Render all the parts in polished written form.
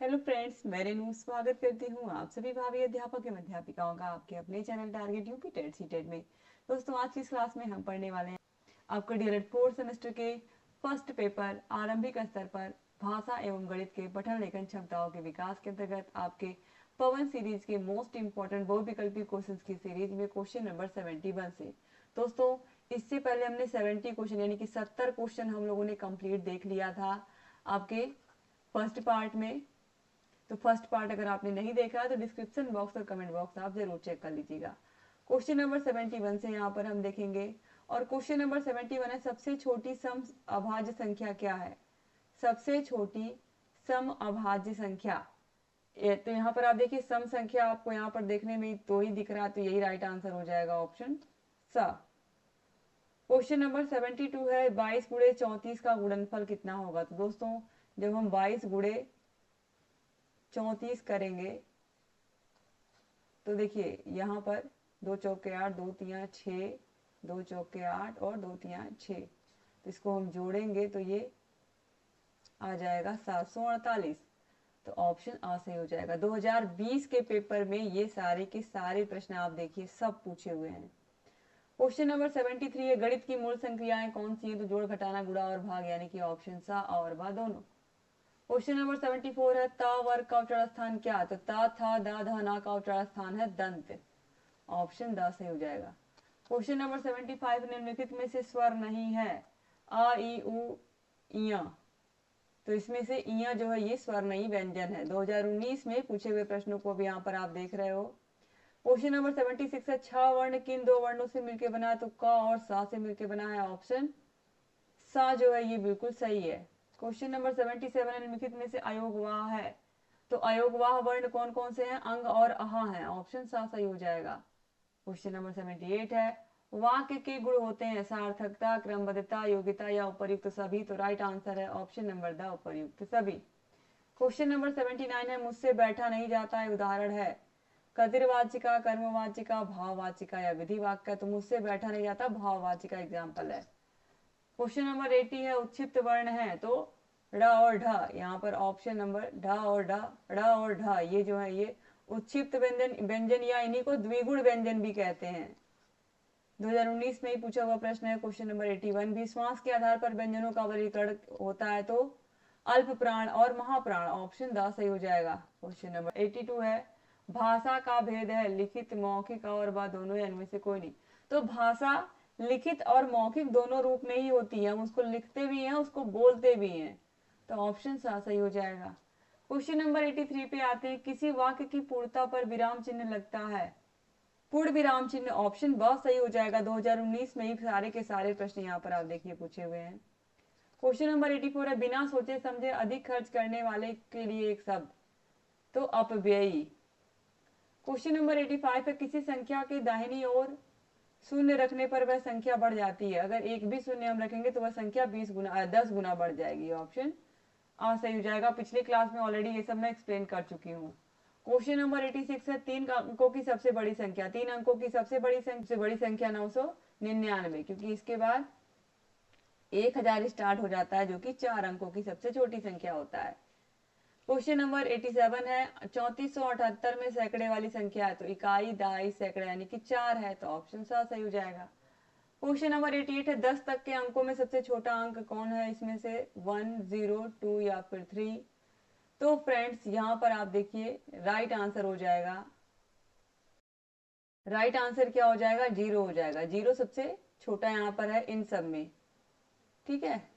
Hello friends, मैं रेनू स्वागत करती हूँ आप सभी भावी अध्यापक एवं अध्यापिकाओं का आपके अपने channel target UP TET CTET में। दोस्तों, आज की इस क्लास में हम पढ़ने वाले हैं आपके डीएलएड फोर्थ सेमेस्टर के फर्स्ट पेपर आरंभिक स्तर पर भाषा एवं गणित के पठन लेखन क्षमताओं के विकास के अंतर्गत आपके पवन सीरीज के मोस्ट इंपॉर्टेंट बहुविकल्पी क्वेश्चन की सीरीज में क्वेश्चन नंबर 71 से। दोस्तों, इससे पहले हमने 70 क्वेश्चन यानी कि 70 क्वेश्चन हम लोगों ने कंप्लीट देख लिया था आपके फर्स्ट पार्ट में। तो फर्स्ट पार्ट अगर आपने नहीं देखा तो डिस्क्रिप्शन बॉक्स और कमेंट बॉक्स आप जरूर चेक कर लीजिएगा। क्वेश्चन नंबर 71 से यहाँ पर हम देखेंगे और क्वेश्चन नंबर 71 है, सबसे छोटी सम अभाज्य संख्या क्या है? सबसे छोटी सम अभाज्य संख्या। तो यहाँ पर आप देखिए सम संख्या आपको यहाँ पर देखने में तो ही दिख रहा है, तो यही राइट आंसर हो जाएगा ऑप्शन सा। क्वेश्चन नंबर 72 है, 22 गुणे 34 का गुणनफल कितना होगा? तो दोस्तों, जब हम 22 गुणे 34 करेंगे तो देखिए यहाँ पर 2 चौके 8, 2 तिया 6, 2 चौके 8 और 2 तिया 6, तो इसको हम जोड़ेंगे तो ये आ जाएगा 748। तो ऑप्शन आ सही हो जाएगा। 2020 के पेपर में ये सारे के सारे प्रश्न आप देखिए सब पूछे हुए हैं। क्वेश्चन नंबर 73 है, गणित की मूल संक्रियाएं कौन सी है? तो जोड़, घटाना, गुणा और भाग यानी कि ऑप्शन सा और बा दोनों। क्वेश्चन नंबर 74 है, ता वर्ग का उच्चारण स्थान क्या? तो ता था दा धा ना का उच्चारण स्थान है दंत, ऑप्शन द सही हो जाएगा। क्वेश्चन नंबर 75, निम्नलिखित में से स्वर नहीं है? आ ई उ इया, तो इसमें से इया जो है ये स्वर नहीं व्यंजन है। 2019 में पूछे हुए प्रश्नों को भी यहाँ पर आप देख रहे हो। क्वेश्चन नंबर 76 है, छह वर्ण किन दो वर्णों से मिलकर बना है? तो क और सा से मिलकर बना है, ऑप्शन सा जो है ये बिल्कुल सही है। क्वेश्चन नंबर 77 है, निम्नलिखित में से अयोगवाह है? तो अयोगवाह वर्ण कौन कौन से हैं? अंग और अहा हैं, ऑप्शन सा सही हो जाएगा। क्वेश्चन नंबर 78 है, वाक्य के गुण होते हैं? सार्थकता, क्रमबद्धता, योग्यता या उपर्युक्त सभी? तो राइट आंसर है ऑप्शन नंबर द उपर्युक्त सभी। क्वेश्चन नंबर 79 है, मुझसे बैठा नहीं जाता है, उदाहरण है? कदिरवाचिका, कर्मवाचिका, भाववाचिका या विधि वाक्य? तो मुझसे बैठा नहीं जाता भाववाचिका एग्जाम्पल है। क्वेश्चन नंबर 80 है, उत्क्षिप्त वर्ण है? तो ड़ और ढ, यहाँ पर ऑप्शन नंबर ढ और ढ, ड़ और ढ ये जो है ये उत्क्षिप्त व्यंजन व्यंजन या इन्हीं को द्विगुण व्यंजन भी कहते हैं। 2019 में ही पूछा हुआ प्रश्न है। क्वेश्चन नंबर 81, भी श्वास के आधार पर व्यंजनों का वर्गीकरण होता है? तो अल्प प्राण और महाप्राण, ऑप्शन द सही हो जाएगा। क्वेश्चन नंबर 82 है, भाषा का भेद है? लिखित, मौखिक और व दोनों या इनमें से कोई नहीं? तो भाषा लिखित और मौखिक दोनों रूप में ही होती है, हम उसको लिखते भी हैं उसको बोलते भी हैं, तो ऑप्शन सा सही हो जाएगा। क्वेश्चन नंबर 83 पे आते हैं, किसी वाक्य की पूर्णता पर विराम चिन्ह लगता है? पूर्ण विराम चिन्ह, ऑप्शन ब सही हो जाएगा। 2019 में ही सारे के सारे प्रश्न यहाँ पर आप देखिए पूछे हुए हैं। क्वेश्चन नंबर 84 है, बिना सोचे समझे अधिक खर्च करने वाले के लिए एक शब्द? तो अपव्ययी। क्वेश्चन नंबर 85 है, किसी संख्या के दाहिनी ओर शून्य रखने पर वह संख्या बढ़ जाती है? अगर एक भी शून्य हम रखेंगे तो वह संख्या 10 गुना बढ़ जाएगी, ऑप्शन आ सही हो जाएगा। पिछले क्लास में ऑलरेडी ये सब मैं एक्सप्लेन कर चुकी हूँ। क्वेश्चन नंबर 86 है, 3 अंकों की सबसे बड़ी संख्या? 3 अंकों की सबसे बड़ी संख्या 999, क्योंकि इसके बाद 1000 स्टार्ट हो जाता है जो कि 4 अंकों की सबसे छोटी संख्या होता है। क्वेश्चन नंबर 87 है, 3478 में सैकड़े वाली संख्या है? तो इकाई, दहाई, सैकड़ा यानी कि 4 है, तो ऑप्शन सा सही हो जाएगा। क्वेश्चन नंबर 88 है, 10 तक के अंकों में सबसे छोटा अंक कौन है? इसमें से 1, 0, 2 या फिर 3? तो फ्रेंड्स यहाँ पर आप देखिए राइट आंसर हो जाएगा, राइट आंसर क्या हो जाएगा? 0 हो जाएगा। 0 सबसे छोटा यहाँ पर है इन सब में, ठीक है।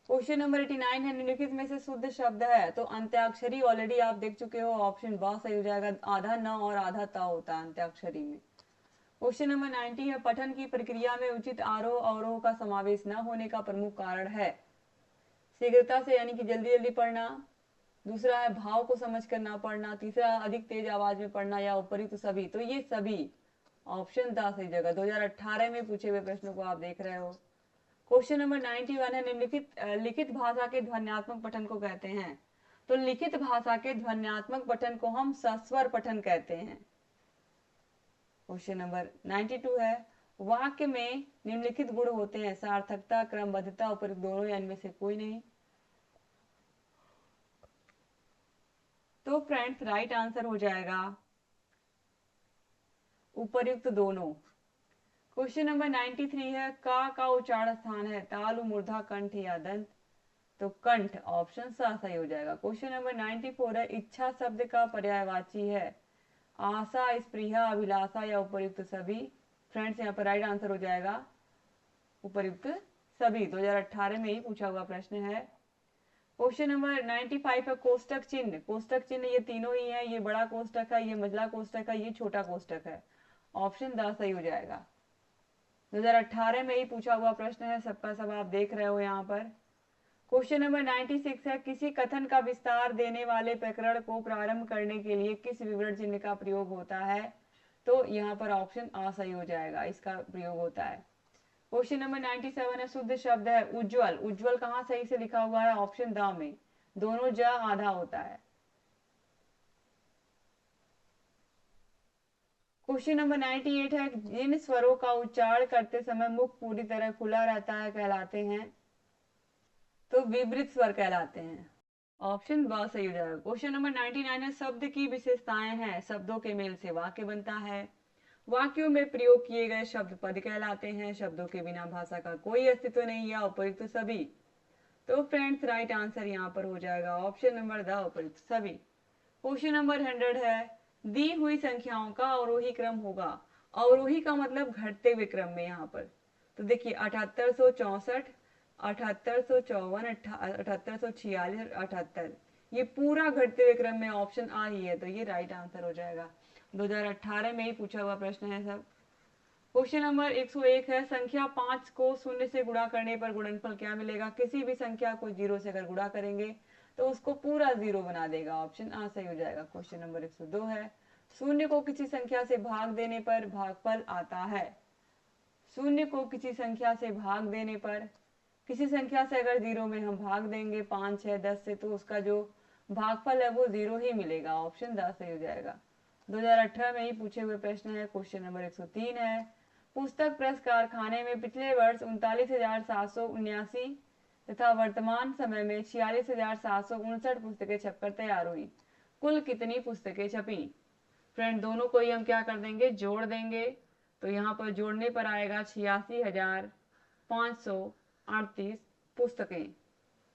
क्वेश्चन नंबर 89 है, निम्नलिखित में से शुद्ध शब्द है? तो अंत्याक्षरी ऑलरेडी आप देख चुके हो, ऑप्शन बा सही हो जाएगा। आधा न और आधा ता होता है अंत्याक्षरी में। क्वेश्चन नंबर 90 है, पठन की प्रक्रिया में उचित आरोह अवरोह का समावेश न होने का प्रमुख कारण है? शीघ्रता से यानी कि जल्दी जल्दी पढ़ना, दूसरा है भाव को समझ कर ना पढ़ना, तीसरा अधिक तेज आवाज में पढ़ना या उपरी? तो सभी, तो ये सभी ऑप्शन द सही जगह। 2018 में पूछे हुए प्रश्नों को आप देख रहे हो। क्वेश्चन नंबर 91 है, निम्नलिखित लिखित भाषा के ध्वन्यात्मक पठन को कहते हैं? तो लिखित भाषा के ध्वन्यात्मक पठन को हम सस्वर पठन कहते हैं। क्वेश्चन नंबर 92 है, वाक्य में निम्नलिखित गुण होते हैं? सार्थकता, क्रमबद्धता, उपयुक्त दोनों या इनमें से कोई नहीं? तो फ्रेंड्स राइट आंसर हो जाएगा उपर्युक्त दोनों। क्वेश्चन नंबर 93 है, का उच्चारण स्थान है तालु, मूर्धा, कंठ या दंत? तो कंठ, ऑप्शन सा सही हो जाएगा। क्वेश्चन नंबर 94 है, इच्छा शब्द का पर्यायवाची है आशा, स्पृहा, अभिलाषा या उपर्युक्त सभी? फ्रेंड्स यहाँ पर राइट आंसर हो जाएगा उपर्युक्त सभी। 2018 में ही पूछा हुआ प्रश्न है। क्वेश्चन नंबर 95 है, कोष्टक चिन्ह। कोष्टक चिन्ह ये तीनों ही है, ये बड़ा कोष्टक है, ये मझला कोष्टक है, ये छोटा कोष्टक है। ऑप्शन द सही हो जाएगा। 2018 में ही पूछा हुआ प्रश्न है, सबका सब आप देख रहे हो यहाँ पर। क्वेश्चन नंबर 96 है, किसी कथन का विस्तार देने वाले प्रकरण को प्रारंभ करने के लिए किस विवरण चिन्ह का प्रयोग होता है? तो यहाँ पर ऑप्शन आ सही हो जाएगा, इसका प्रयोग होता है। क्वेश्चन नंबर 97 है, शुद्ध शब्द है उज्जवल। उज्जवल कहाँ सही से लिखा हुआ है? ऑप्शन द में, दोनों ज आधा होता है। क्वेश्चन नंबर 98 है, जिन स्वरों का उच्चारण करते समय मुख पूरी तरह खुला रहता है कहलाते हैं? तो विवृत स्वर कहलाते हैं। ऑप्शन ब सही हो जाएगा। क्वेश्चन नंबर 99 है, शब्द की विशेषताएं हैं शब्दों के मेल से वाक्य बनता है। वाक्यों में प्रयोग किए गए शब्द पद कहलाते हैं। शब्दों के बिना भाषा का कोई अस्तित्व नहीं या उपयुक्त सभी? तो फ्रेंड्स राइट आंसर यहाँ पर हो जाएगा ऑप्शन नंबर द उपयुक्त सभी। क्वेश्चन नंबर 100 है, दी हुई संख्याओं का अवरोही क्रम होगा। अवरोही का मतलब घटते हुए क्रम में यहाँ पर। तो देखिए 7864, 7854, 7846, 78, ये पूरा घटते हुए क्रम में ऑप्शन आ ही है, तो ये राइट आंसर हो जाएगा। 2018 में ही पूछा हुआ प्रश्न है सब। क्वेश्चन नंबर 101 है, संख्या 5 को शून्य से गुणा करने पर गुणनफल क्या मिलेगा? किसी भी संख्या को 0 से अगर गुणा करेंगे तो उसको पूरा 0 बना देगा। ऑप्शन आ सही हो जाएगा। क्वेश्चन नंबर 102 है, शून्य को किसी संख्या से भाग देने पर भागफल आता है। शून्य को किसी संख्या से भाग देने पर, किसी संख्या से अगर 0 में हम भाग देंगे 5, 6, 10 से, तो उसका जो भागफल है वो 0 ही मिलेगा। ऑप्शन द सही हो जाएगा। 2018 में ही पूछे हुए प्रश्न है। क्वेश्चन नंबर 103 है, पुस्तक प्रेस कारखाने में पिछले वर्ष 39,779 तथा वर्तमान समय में 46,759 पुस्तकें छपकर तैयार हुई। कुल कितनी पुस्तकें छपी? फ्रेंड दोनों को ही हम क्या कर देंगे, जोड़ देंगे। तो यहाँ पर जोड़ने पर आएगा 86,538 पुस्तकें।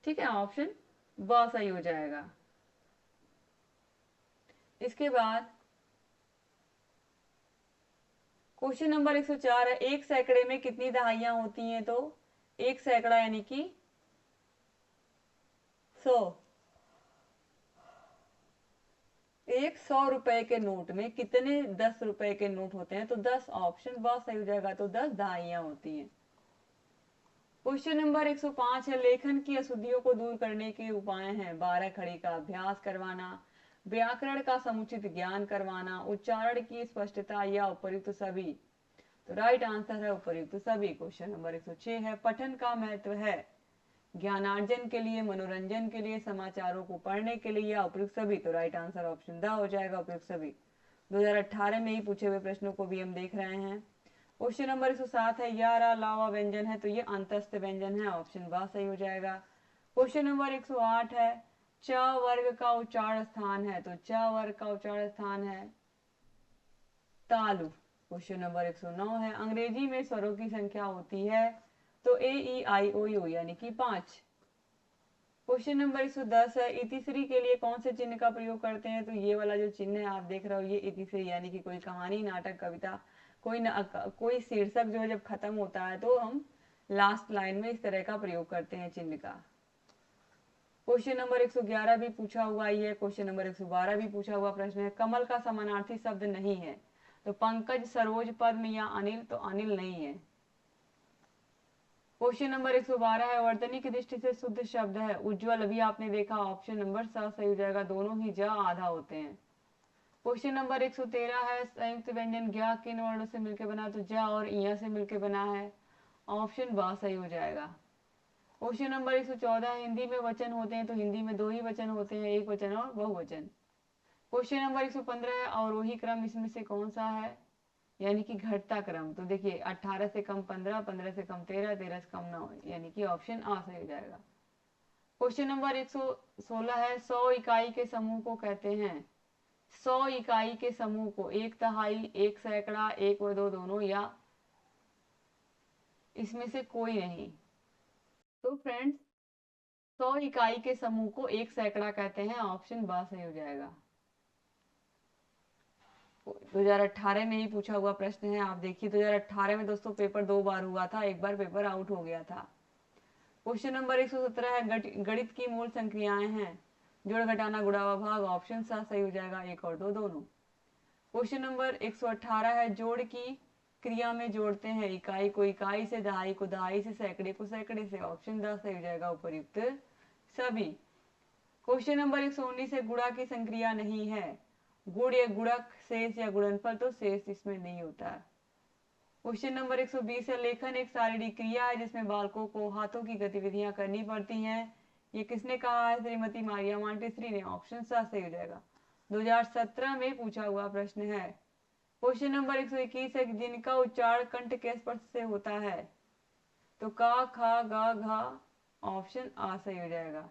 ठीक है, ऑप्शन ब सही हो जाएगा। इसके बाद क्वेश्चन नंबर 104 है, एक सैकड़े में कितनी दहाइयां होती हैं? तो एक सैकड़ा यानी कि 100। एक 100 रुपए के नोट में कितने 10 रुपए के नोट होते हैं? तो 10। ऑप्शन ब सही हो जाएगा। तो 10 दहाइयां होती हैं। क्वेश्चन नंबर 105 है, लेखन की अशुद्धियों को दूर करने के उपाय हैं 12 खड़ी का अभ्यास करवाना, व्याकरण का समुचित ज्ञान करवाना, उच्चारण की स्पष्टता या उपर्युक्त सभी? तो राइट आंसर है उपर्युक्त सभी। क्वेश्चन नंबर 106 है, पठन का महत्व है ज्ञानार्जन के लिए, मनोरंजन के लिए, समाचारों को पढ़ने के लिए या उपयुक्त सभी? तो राइट आंसर ऑप्शन द हो जाएगा, उपयुक्त सभी। 2018 में ही पूछे हुए प्रश्नों को भी हम देख रहे हैं। क्वेश्चन नंबर 107 है, या रा लावा व्यंजन है, तो ये अंतस्थ व्यंजन है। ऑप्शन ब सही हो जाएगा। क्वेश्चन नंबर 108 है, च वर्ग का उच्चारण स्थान है, तो च वर्ग का उच्चारण स्थान है तालु। क्वेश्चन नंबर 109 है, अंग्रेजी में स्वरों की संख्या होती है, तो ए ई आई ओ यू यानी कि 5। क्वेश्चन नंबर 110 है, इतिश्री के लिए कौन से चिन्ह का प्रयोग करते हैं? तो ये वाला जो चिन्ह है आप देख रहे हो, ये इतिश्री यानी कि कोई कहानी, नाटक, कविता, कोई शीर्षक जो है जब खत्म होता है तो हम लास्ट लाइन में इस तरह का प्रयोग करते हैं चिन्ह का। क्वेश्चन नंबर 111 भी पूछा हुआ ही है। क्वेश्चन नंबर 112 भी पूछा हुआ प्रश्न है, कमल का समानार्थी शब्द नहीं है, तो पंकज, सरोज, पद्म या अनिल? तो अनिल नहीं है। क्वेश्चन नंबर 112 है, वर्तनी की दृष्टि से शुद्ध शब्द है उज्जवल। अभी आपने देखा ऑप्शन नंबर स सही हो जाएगा, दोनों ही ज आधा होते हैं। क्वेश्चन नंबर 113 है, संयुक्त व्यंजन ज्ञ किन वर्णों से मिलकर बना? तो ज और इ से मिलकर बना है। ऑप्शन ब सही हो जाएगा। क्वेश्चन नंबर 114, हिंदी में वचन होते हैं, तो हिंदी में 2 ही वचन होते हैं, एक वचन और बहुवचन। क्वेश्चन नंबर 115 है, अवरोही क्रम इसमें से कौन सा है? यानी कि घटता क्रम। तो देखिए 18 से कम 15, 15 से कम 13, 13 से कम 9, यानी कि ऑप्शन आ सही हो जाएगा। क्वेश्चन नंबर 116 है 100 इकाई के समूह को कहते हैं। 100 इकाई के समूह को 1/3, 1 सैकड़ा, 1 व 2 दोनों या इसमें से कोई नहीं। तो फ्रेंड्स 100 इकाई के समूह को 1 सैकड़ा कहते हैं, ऑप्शन ब सही हो जाएगा। 2018 में ही पूछा हुआ प्रश्न है। आप देखिए 2018 में दोस्तों पेपर 2 बार हुआ था, एक बार पेपर आउट हो गया था। क्वेश्चन नंबर 117 है गणित की मूल संक्रियाएं हैं। जोड़, घटाना, गुणा व भाग, ऑप्शन सा सही हो जाएगा, 1 और 2 दोनों। क्वेश्चन नंबर 118 है जोड़ की क्रिया में जोड़ते हैं इकाई को इकाई से, दहाई को दहाई से, सैकड़े को सैकड़े से, ऑप्शन द सही हो जाएगा उपयुक्त सभी। क्वेश्चन नंबर 119 है गुणा की संक्रिया नहीं है। गुण या गुणक, शेष या गुणनफल, तो शेष इसमें नहीं होता है। क्वेश्चन नंबर 120 है लेखन एक शारीरिक क्रिया है जिसमें बालकों को हाथों की गतिविधियां करनी पड़ती हैं। ये किसने कहा है? श्रीमती मारिया मॉन्टेसरी ने, ऑप्शन सा सही हो जाएगा। 2017 में पूछा हुआ प्रश्न है। क्वेश्चन नंबर 121 है जिनका उच्चारण कंठ के स्पर्श से होता है। तो का, खा, गा, घा, ऑप्शन आ सही हो जाएगा।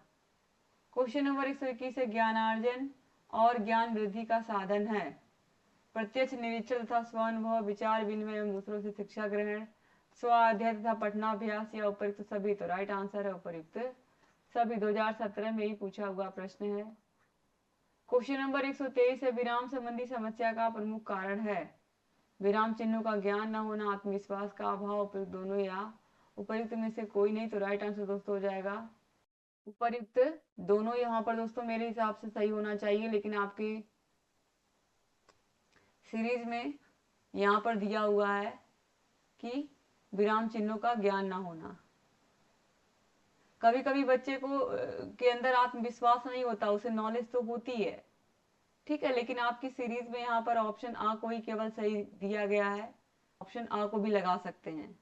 क्वेश्चन नंबर 121 है ज्ञानार्जन और ज्ञान वृद्धि का साधन है। प्रत्यक्ष निरीक्षण तथा स्वानुभव, विचार विनिमय एवं दूसरों से शिक्षा ग्रहण, स्वाध्याय तथा पठनाभ्यास या उपयुक्त सभी। तो राइट आंसर है उपयुक्त सभी। 2017 में ही पूछा हुआ प्रश्न है। क्वेश्चन नंबर 123 है विराम संबंधी समस्या का प्रमुख कारण है। विराम चिन्हों का ज्ञान न होना, आत्मविश्वास का अभाव, उपयुक्त दोनों या उपयुक्त में से कोई नहीं। तो राइट आंसर दोस्तों हो जाएगा उपयुक्त दोनों। यहाँ पर दोस्तों मेरे हिसाब से सही होना चाहिए, लेकिन आपकी सीरीज में यहाँ पर दिया हुआ है कि विराम चिन्हों का ज्ञान ना होना। कभी कभी बच्चे को के अंदर आत्मविश्वास नहीं होता, उसे नॉलेज तो होती है, ठीक है, लेकिन आपकी सीरीज में यहाँ पर ऑप्शन आ को ही केवल सही दिया गया है। ऑप्शन आ को भी लगा सकते हैं,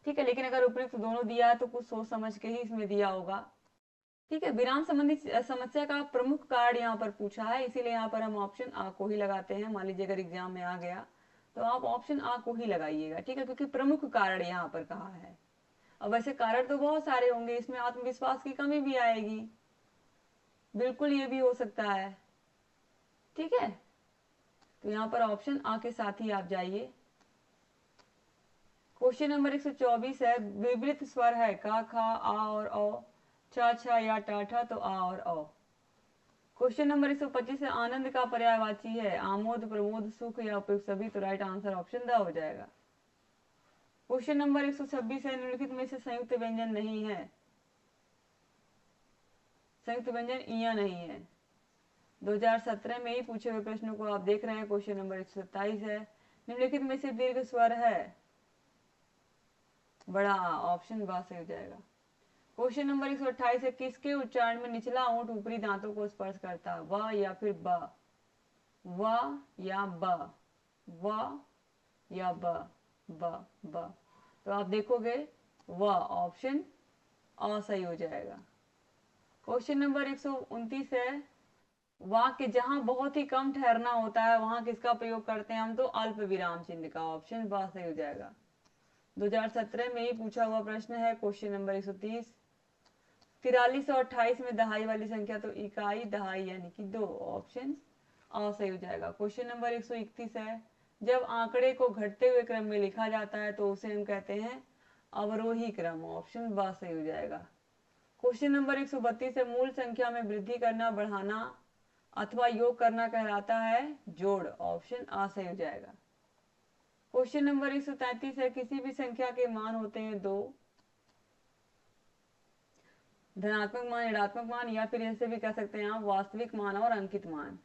ठीक है, लेकिन अगर उपयुक्त दोनों दिया है तो कुछ सोच समझ के ही इसमें दिया होगा, ठीक है। विराम संबंधी समस्या का प्रमुख कारण यहाँ पर पूछा है, इसीलिए यहाँ पर हम ऑप्शन आ को ही लगाते हैं। मान लीजिए अगर एग्जाम में आ गया तो आप ऑप्शन आ को ही लगाइएगा, ठीक है, क्योंकि प्रमुख कारण यहाँ पर कहा है। अब वैसे कारण तो बहुत सारे होंगे, इसमें आत्मविश्वास की कमी भी आएगी, बिल्कुल ये भी हो सकता है, ठीक है। तो यहाँ पर ऑप्शन आ के साथ ही आप जाइए। क्वेश्चन नंबर 124 है विवृत स्वर है का, खा, आ और औ, छा, छा या टा, ठा, तो आ और औ। क्वेश्चन नंबर 125 है आनंद का पर्यायवाची है आमोद, प्रमोद, सुख या उपयुक्त सभी। तो राइट आंसर ऑप्शन द हो जाएगा। क्वेश्चन नंबर 126 है निम्नलिखित में से संयुक्त व्यंजन नहीं है। संयुक्त व्यंजन इया नहीं है। 2017 में ही पूछे हुए प्रश्नों को आप देख रहे हैं। क्वेश्चन नंबर 127 है निम्नलिखित में से दीर्घ स्वर है बड़ा, ऑप्शन बा सही हो जाएगा। क्वेश्चन नंबर 128 है किसके उच्चारण में निचला ओंठ ऊपरी दांतों को स्पर्श करता है? व या फिर ब, व या ब, व या ब, ब, ब। तो आप देखोगे व, ऑप्शन अ सही हो जाएगा। क्वेश्चन नंबर 129 है वाक्य जहां बहुत ही कम ठहरना होता है वहां किसका प्रयोग करते हैं हम? तो अल्प विराम चिन्ह का, ऑप्शन ब सही हो जाएगा। 2017 में ही पूछा हुआ प्रश्न है। क्वेश्चन नंबर 130 43 और 28 में दहाई वाली संख्या, तो इकाई दहाई यानी कि 2, ऑप्शन अ सही हो जाएगा। क्वेश्चन नंबर 131 है जब आंकड़े को घटते हुए क्रम में लिखा जाता है तो उसे हम कहते हैं अवरोही क्रम, ऑप्शन ब सही हो जाएगा। क्वेश्चन नंबर 132 है मूल संख्या में वृद्धि करना, बढ़ाना अथवा योग करना कहलाता है जोड़, ऑप्शन आ सही हो जाएगा। क्वेश्चन नंबर 133 है किसी भी संख्या के मान होते हैं 2, धनात्मक मान, ऋणात्मक मान, या फिर ऐसे भी कह सकते हैं आप वास्तविक मान और अंकित मान,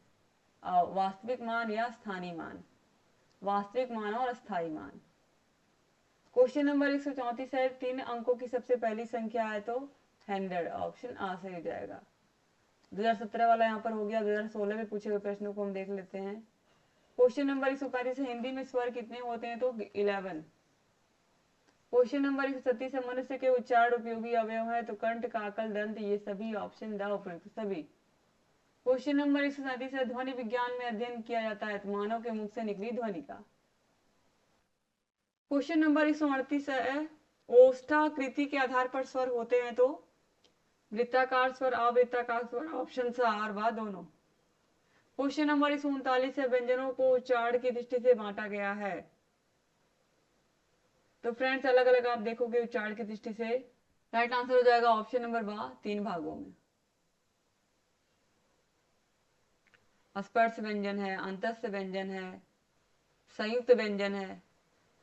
वास्तविक मान या स्थानीय मान, वास्तविक मान और अस्थायी मान। क्वेश्चन नंबर 134 है 3 अंकों की सबसे पहली संख्या है तो 100, ऑप्शन आ सही हो जाएगा। 2017 वाला यहाँ पर हो गया। 2016 में पूछे हुए प्रश्नों को हम देख लेते हैं। क्वेश्चन नंबर 135 है हिंदी में स्वर कितने होते हैं? तो 11। क्वेश्चन नंबर 136 है मनुष्य के उच्चारण उपयोगी अवयव है तो कंठ, काकल, दंत, ये सभी, ऑप्शन द उपयुक्त सभी। क्वेश्चन नंबर 137 है ध्वनि विज्ञान में अध्ययन किया जाता है तो मानव के मुख से निकली ध्वनि का। क्वेश्चन नंबर 138 है ओष्ठाकृति के आधार पर स्वर होते हैं तो वृत्ताकार स्वर, अवृत्ताकार स्वर, ऑप्शन सा और वा दोनों। क्वेश्चन नंबर 39 है, व्यंजनों को उच्चारण की दृष्टि से बांटा गया है। तो फ्रेंड्स अलग अलग आप देखोगे उच्चारण की दृष्टि से। राइट आंसर हो जाएगा ऑप्शन नंबर बा, 3 भागों में। स्पर्श व्यंजन है, अंतस्थ व्यंजन है, संयुक्त व्यंजन है।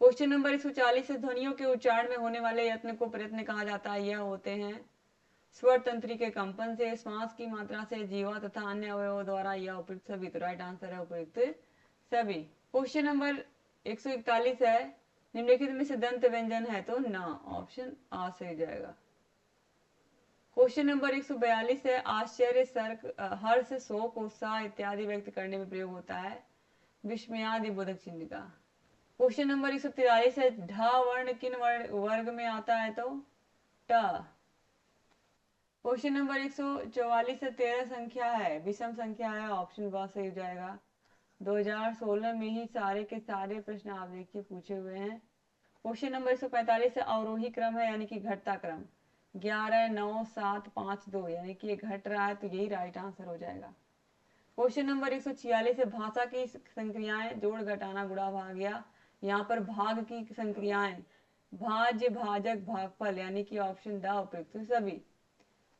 क्वेश्चन नंबर 140 से ध्वनियों के उच्चारण में होने वाले यत्न को प्रयत्न कहा जाता है। यह होते हैं स्वर तंत्री के कंपन से, श्वास की मात्रा से, जीवा तथा अन्य अवयवों द्वारा, या उपयुक्त सभी। तो राइट आंसर है उपयुक्त सभी। क्वेश्चन नंबर 141 है, निम्नलिखित में से दंत व्यंजन है तो ना, ऑप्शन आ सही जाएगा। क्वेश्चन नंबर 142 है, आश्चर्य, सर्क, हर्ष, शोक, उत्साह इत्यादि व्यक्त करने में प्रयोग होता है विस्मयादि बोधक चिन्ह का। क्वेश्चन नंबर 143 है, ढ वर्ण किन वर्ग में आता है तो ट। क्वेश्चन नंबर 144 है, 13 संख्या है, विषम संख्या है, ऑप्शन ब सही हो जाएगा। 2016 में ही सारे के सारे प्रश्न आप देखिए पूछे हुए हैं। क्वेश्चन नंबर 145 है, अवरोही क्रम है यानी कि घटता क्रम, 11 9 7 5 2 यानी कि ये घट रहा है, तो यही राइट आंसर हो जाएगा। क्वेश्चन नंबर 146 है, भाषा की संक्रियाएं जोड़, घटाना, गुणा, भाग्या। यहाँ पर भाग की संक्रियाएं भाज्य, भाजक, भागफल यानी कि ऑप्शन द उपयुक्त सभी।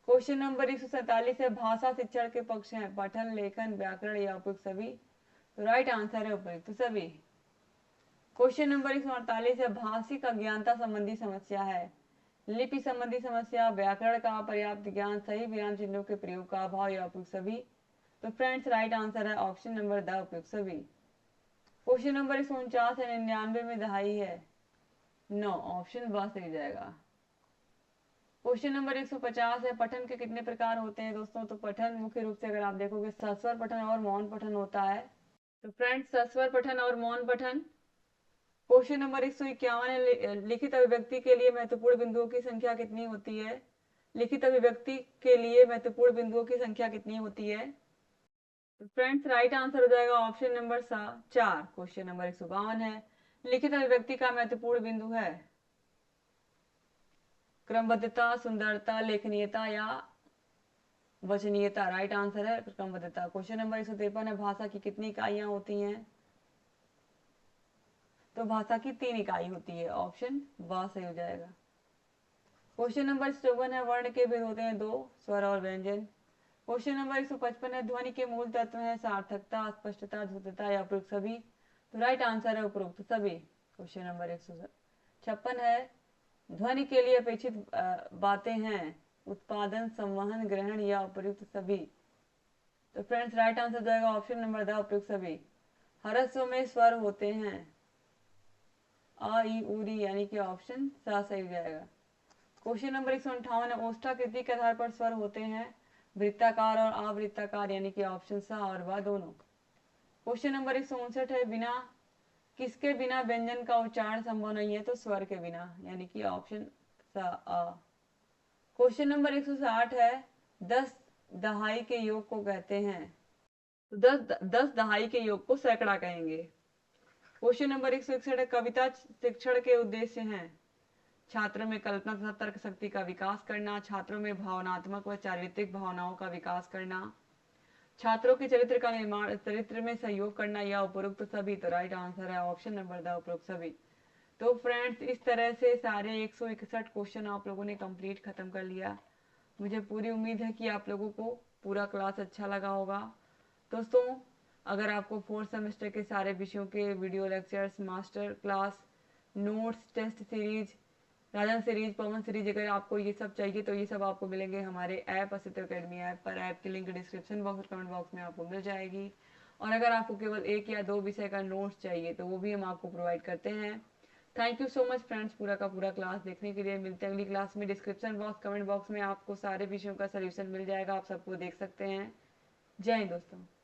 क्वेश्चन नंबर 147 है, भाषा शिक्षण के पक्ष हैं पठन, लेखन, व्याकरण या उपयुक्त सभी। तो राइट आंसर है उपयुक्त सभी। क्वेश्चन नंबर 148 है, भाषिक अज्ञानता संबंधी समस्या है, लिपि संबंधी समस्या, व्याकरण का पर्याप्त ज्ञान, सही विराम चिन्हों के प्रयोग का अभाव या उपयुक्त सभी। तो फ्रेंड्स राइट आंसर है ऑप्शन नंबर द उपयुक्त सभी। क्वेश्चन नंबर 149 है, 99 में दहाई है, नो, ऑप्शन ब सही जाएगा। क्वेश्चन नंबर 150 है, पठन के कितने प्रकार होते हैं दोस्तों। तो पठन मुख्य रूप से अगर आप देखोगे सस्वर पठन और मौन पठन होता है। तो फ्रेंड्स सस्वर पठन और मौन पठन। क्वेश्चन नंबर 151 है, लिखित अभिव्यक्ति के लिए महत्वपूर्ण बिंदुओं की संख्या कितनी होती है। लिखित अभिव्यक्ति के लिए महत्वपूर्ण बिंदुओं की संख्या कितनी होती है। तो फ्रेंड्स राइट आंसर हो जाएगा ऑप्शन नंबर 4। क्वेश्चन नंबर 152 है, लिखित अभिव्यक्ति का महत्वपूर्ण बिंदु है क्रमबद्धता, सुंदरता, लेखनीयता या वचनीयता। राइट आंसर है क्रमबद्धता। क्वेश्चन नंबर 153 है, भाषा की कितनी इकाइयां होती हैं। तो भाषा की 3 इकाई होती है, ऑप्शन ब सही हो जाएगा। क्वेश्चन नंबर 54 है, वर्ण के भेद होते हैं 2, स्वर और व्यंजन। क्वेश्चन नंबर 155 है, ध्वनि के मूल तत्व है सार्थकता, स्पष्टता, द्रुतता या उपयुक्त सभी। तो राइट आंसर है उपयुक्त सभी। क्वेश्चन नंबर 156 है, ध्वनि के लिए अपेक्षित बातें हैं उत्पादन, संवहन, ग्रहण या उपयुक्त सभी। तो फ्रेंड्स राइट आंसर जाएगा ऑप्शन नंबर द उपयुक्त सभी। ह्रस्व में स्वर होते हैं अ ई उ यानी कि ऑप्शन सा सही हो जाएगा। क्वेश्चन नंबर 158 है, ओष्ठाकृति के आधार पर स्वर होते हैं वृत्ताकार और अवृत्ताकार यानी कि ऑप्शन सा और व दोनों। क्वेश्चन नंबर 159 है, बिना किसके बिना व्यंजन का उच्चारण संभव नहीं है। तो स्वर के बिना यानी कि ऑप्शन सा अ। क्वेश्चन नंबर 160 है, 10 दहाई के योग को कहते हैं। तो 10 दहाई के योग को सैकड़ा कहेंगे। क्वेश्चन नंबर 161 है, कविता शिक्षण के उद्देश्य हैं छात्रों में कल्पना तथा तर्क शक्ति का विकास करना, छात्रों में भावनात्मक व चारित्रिक भावनाओं का विकास करना, छात्रों के चरित्र का निर्माण, चरित्र में सहयोग करना या उपरोक्त सभी। तो राइट आंसर है ऑप्शन नंबर द उपरोक्त सभी। तो फ्रेंड्स इस तरह से सारे 161 क्वेश्चन आप लोगों ने कंप्लीट खत्म कर लिया। मुझे पूरी उम्मीद है कि आप लोगों को पूरा क्लास अच्छा लगा होगा। दोस्तों अगर आपको 4th सेमेस्टर के सारे विषयों के video lectures, master class, notes, test series, Rajan series, Pawan series, अगर आपको ये सब चाहिए तो ये सब आपको मिलेंगे हमारे ऐप अस्तित्व अकेडमी ऐप पर। ऐप की लिंक डिस्क्रिप्शन बॉक्स और कमेंट बॉक्स में आपको मिल जाएगी। और अगर आपको केवल 1 या 2 विषय का नोट्स चाहिए तो वो भी हम आपको प्रोवाइड करते हैं। Thank you so much friends पूरा का पूरा क्लास देखने के लिए। मिलते हैं अगली क्लास में। डिस्क्रिप्शन बॉक्स, कमेंट बॉक्स में आपको सारे विषयों का सोल्यूशन मिल जाएगा, आप सबको देख सकते हैं। जय हिंद दोस्तों।